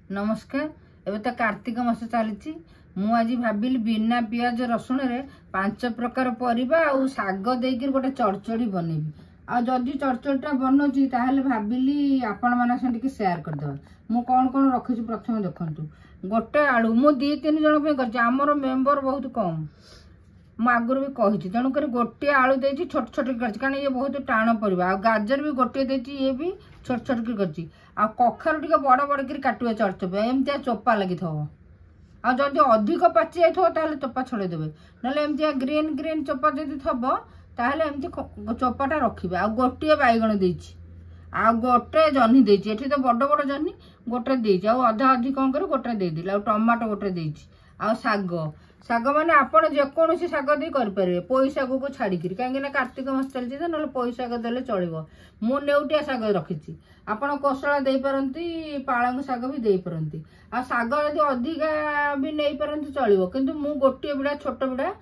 नमस्कार। एबे तो कार्तिक मास चली मु आज भाविली बिना पियाज रसुण रे 5 प्रकार परिबा आ साग देकर गोटे चड़चड़ी बनैबी। आ जदि चड़चड़ीटा बनौची ताहले भाविली आपण मानक संगे शेयर करदेवा। मु कौन कौन रखी प्रथम देखंतु। गोटे आलू मु 2-3 जन पे करछि, हमर मेंबर बहुत कम। मु आगुर भी कही तेणुक गोटे आलू देती छोट छोट कारण ये बहुत टाण परिबा। आ गाजर भी गोटे देती, ये भी छोट छोट कर कखारू टे बड़ बड़ कर काटिबे चरचप एमती चोपा लगी थो। आ जदि अधिक पाचि जाइए चोपा छड़ेदेवे, ना एमती ग्रीन ग्रीन चोपा जदि थब ताहले एमती चोपाटा रखिबे। आ गोटे बैगण देछि, आ गोटे जह्नी देछि, एठी तो बड़ बड़ जह्नी गोटे देछि, आ अधा अधिक कौन कर गोटे देदेली। आ टमाटो गोटे देछि, आ साग साग माने आपण जेकोसी साग दे करें पोई साग को छाड़ी कहीं कार्तिक मास चलती ना पोई साग देले चलो। मु नेउटिया साग रखी आपण कोसला दे पारंती, पालंग साग भी दे पारंती। आ साग यदि अधिका भी नहीं पारंती चलो, किंतु मु गोटे बिड़ा छोट बिड़ा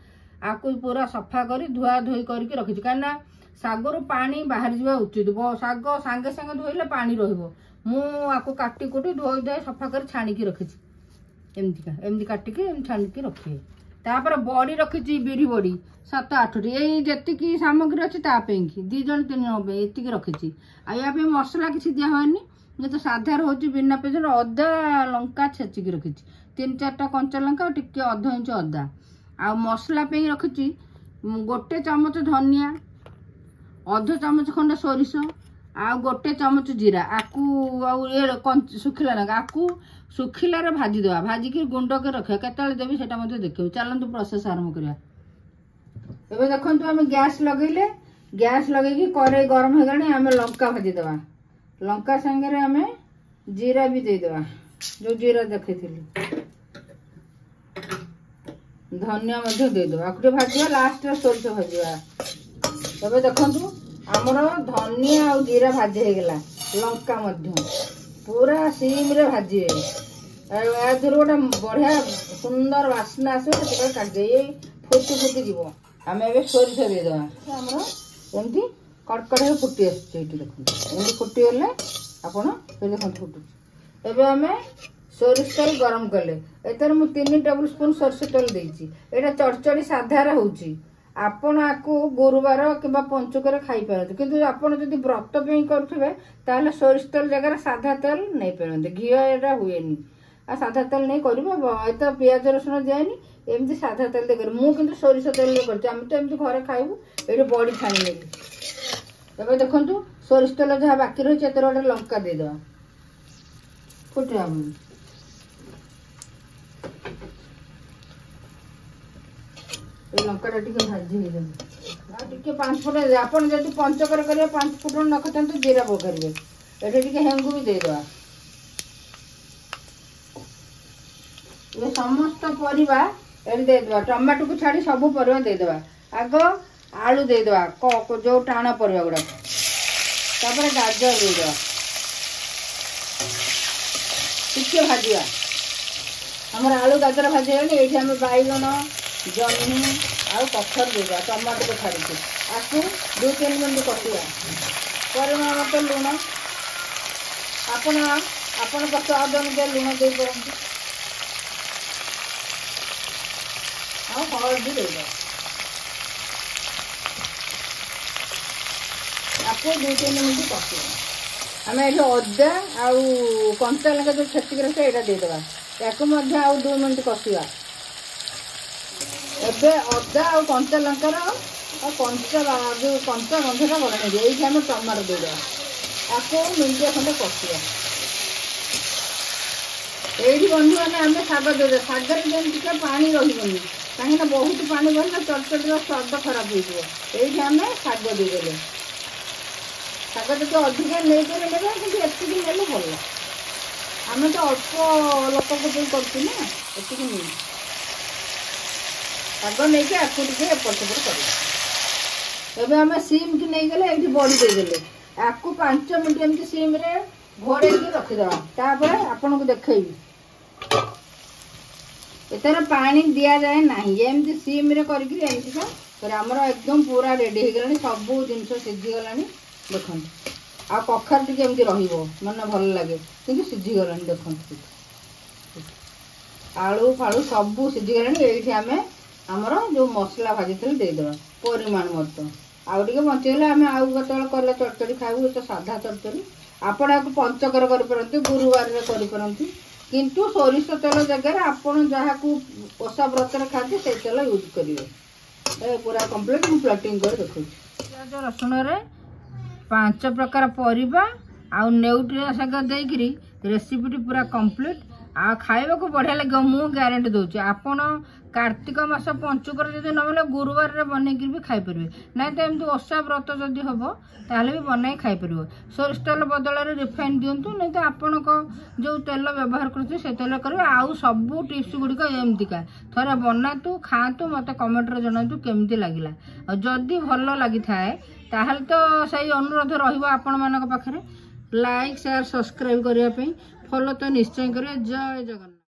आकु पूरा सफा करी धुआ धोई करके रखी कहीं सागर पानी बाहर जावा उचित। साग सांगे सांगे धोइले पानी रहिबो। मु आकु काटी कुटी धोई धोई सफा कर छाणी रखी एमती काटिकी छाणी रखिए। तापर बड़ी रखी बिरी बड़ी 7-8टी ये सामग्री अच्छी तापी 2 जन 3 जन ये रखी। या मसला किसी दिया हुएनि, ये तो साधार हो बिना पेज अदा लंका छेचिकी रखी 3-4टा कंचा लंका टिके अध इंच अदा। आ मसला पे रखी गोटे चामच धनिया, अध चामच खंडे सोरिष, आ गोटे चामच जीरा आकु सुखिला लंका आकु सुखिला रे भाजी देवा। भाजिकी गुंड के रखा केतले देवी सेटा मते देखियो। चलंतु प्रोसेस आरंभ करिया। एबे देखंतु आमे गैस लगैले, गैस लगैकी कड़ाई गरम हो गलानी आमे लंका भाजी देवा। लंका संगे रे आमे जीरा भी दे देवा, जो जीरा देखैथिली। धनिया मध्ये दे देवा, आकुटे भाजिया लास्ट रे सोरिष भाजिया। एबे देखंतु हमर धनिया और जीरा भाजी हो गला, लंका मध्ये पूरा सीम रे भाजी गोटे बढ़िया सुंदर बास्ना आसो काटे फुटी फुटी जीव। आम ए सोरिष देदेवा एमती कड़कड़ फुटी आसुच्छे देखते फुटी गले आपण देखते फुटुच। एबे आम सोरिष तेल गरम कले एतर मु 3 टेबल स्पून सोरिष तेल देछि। एटा चड़चड़ी साधार होउछि, आपण आकु गुरुवार किंबा पंचुकर खाई पारते, किंतु आपण जदि व्रत पे करुथिबे ताहले सोरिष तेल जगह साधा तेल नहीं पारते। घी एटा हुएनी, आ साधा तेल नहीं करबो एत पियाज रसुण दियानी एमती साधा तेल दे कर। मु किंतु सोरिष तेल करछि, हम तो एमती घरे खाइबु। एठी बड़ी छाणी नेबी। तबे देखंतु सोरिष तेल जहा बाकी रहि एतर गोटे लंका दे देबा फुटिया। लंका टी भाजी टे 5 फुट आप पंचकर करेंगे 5 फुट नखते जीरा पकड़े। ये हेंगू भी देदेवा। ये समस्त परिबा देदेवा, टमाटो को छाड़ी सब परिबा देदेवा। आग आलू देदेवा जो टाण परिबा गुड़ा, तापर गाजर देदेवा टिके भाजिया। हमर आलू गाजर भाजी ये आम बैगण जह्नी आउ कखर देवा, टमाटो को छाड़ी आपको 2-3 मिनट कषिया। परिमाण मत लुण आपण स्वाद अनुसार लुण दे पारंतु, आ हल्दी देवा। आपको 2-3 मिनट कषिया। आम ये अदा आउ कंचा लंका जो छेचिक रखे यहाँ देदेवा, या 2 मिनट कषिया। एबे अदा और कंचा लंकार कंचा जो कंचा गंधटा बना ये आम टमाटो देदेवा, आपको मिनिटे खंडे कषिया। ये बंधु मैंने आम शाग देदेवा। शागर जमी पानी रही कहीं बहुत पानी बना चटचटर स्वाद खराब हो। आम शाग देदेले शाग जो अधिका नहीं कि ने भल। आम तो अल्प लोक करती ना ये शाग नहीं कि आपको एपट सेपट कर। एबे आम सीम की नहीं गले ये बड़ी देदेले आपको 5 मिनट एमती सीम रे घोड़े रखीदेवा। तापर आपन को देखी एतर पानी दिया जाए ना, एमती सीम रे करके आमर एकदम पूरा रेडी हो गलानी। सब जिनस सीझी गलानी देखते। आ कखार टी एमती रहिबो मन भल लगे, किंतु सीझी गलानी देखते। आलू फालू सब सीझीगले ये आम आमर जो मसला भाजी देदेबा परिमाण मत आउ टे बचेगले आम आउ केत कले चरचरी खाऊ तो साधा चरचरी आपण आपको पंचकर करते गुरुवार करते किंतु सोरिष तेल जगह आपण जहाँ को ओषा व्रत खाते से तेल यूज करेंगे पूरा कंप्लीट मुझे प्लेटिंग कर देखो प्याज रसुण रे 5 प्रकार परिबा आउ न्यूट्रिएंट शाग देकरी रेसिपी पूरा कंप्लीट आ खाइबा को बढ़िया लगे मु ग्यारंटी दूची आपण कार्तिक मास पंचुकर जब न मिले गुरुवार रे बनैकी भी खाई पारे ना तो एमती ओषा व्रत जदि हम ताहले भी बनाई खाई पार सोरिष तेल बदल में रिफाइन दिंतु नहीं तो आपण जो तेल व्यवहार करते से तेल करेंगे आउ सब टिप्स गुड़िक एमतीका थोड़ा बनातु खातु मत कमेंट रे जनातु केमती लगिला जदि भल लगी थाए ताहले तो सही अनुरोध रहिबो आपण मानक पाखरे लाइक शेयर सब्सक्राइब करने फॉलो तो निश्चय करें। जय जगन्नाथ।